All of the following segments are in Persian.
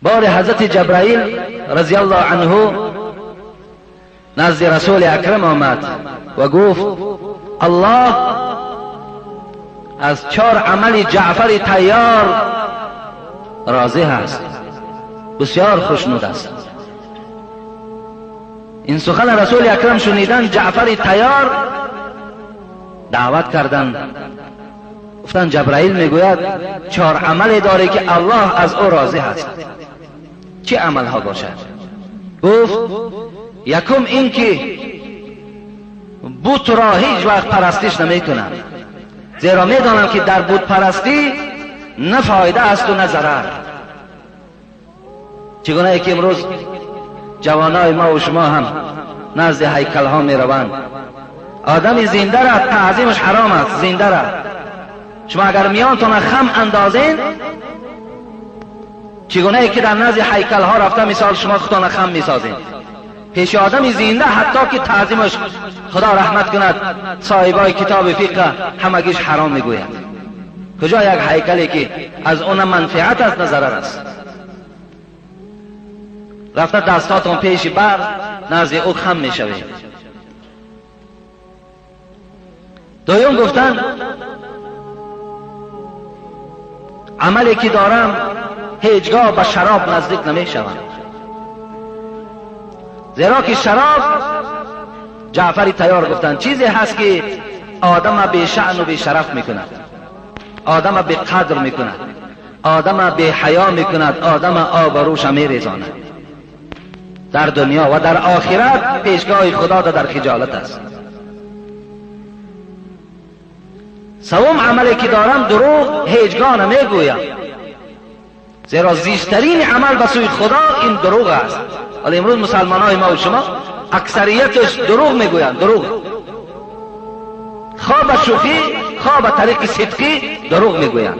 بار حضرت جبرائیل رضی الله عنه نزد رسول اکرم آمد و گفت الله از 4 عمل جعفر طیار راضی هست، بسیار خوشنود است. این سخن رسول اکرم شنیدن جعفر طیار دعوت کردند، گفتن جبرائیل میگوید 4 عمل داره که الله از او راضی هست. چه عمل ها باشد؟ گفت یکم این که بت را هیچ وقت پرستش نمیکنم، زیرا میدانم که در بت پرستی نه فایده است و نه ضرر. چگونه که امروز جوانای ما و شما هم نزد هیکل ها می روند، آدم زنده را تعظیمش حرام است. زنده را شما اگر میانتون خم اندازین، چگونه که در نزد هیکل ها رفته مثال شما خودتان خم میسازین، پیش آدم زنده حتی که تعظیمش خدا رحمت کند صاحبای کتاب فقه همگیش حرام میگوید. کجا یک هیکلی که از اون منفعت است نه ضرر است؟ رفته دستاتون پیش بر نزد او خم میشوید. دویم گفتن عملی که دارم هیچگاه به شراب نزدیک نمیشوم، زیرا که شراب جعفر طیار گفتن چیزی هست که آدم به شأن و به شرف میکند، آدم به قدر میکند، آدم به حیا میکند، آدم آبروش میریزاند. در دنیا و در آخرت پیشگاه خدا در خجالت است. سوم عملی که دارم دروغ هیچگاه نمیگویم، زیرا زیسترین عمل به سوی خدا این دروغ است. ولی امروز مسلمان های ما و شما اکثریتش دروغ میگویند. دروغ خواه به شوخی خواه به طریق صدقی دروغ میگویند.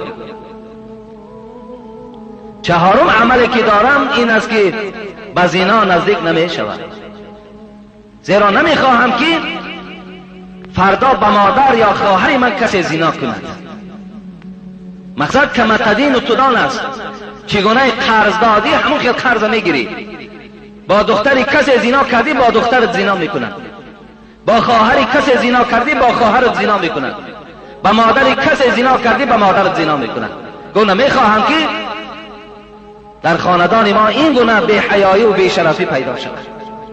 چهارم عملی که دارم این است که به زنا نزدیک نمیشوم، زیرا نمیخواهم که فردا به مادر یا خواهر من کسی زنا کند. مقصد کما تدین و تدان است. چگونه قرض دادی همون خیل قرض میگیری. با دختری کسی زنا کردی با دخترت زنا میکند، با خواهری کسی زنا کردی با خواهرت زنا میکند، با مادری کسی زنا کردی با مادرت زنا میکند. گونه میخواهم که در خاندان ما این گونه بی حیایی و بی شرفی پیدا شود.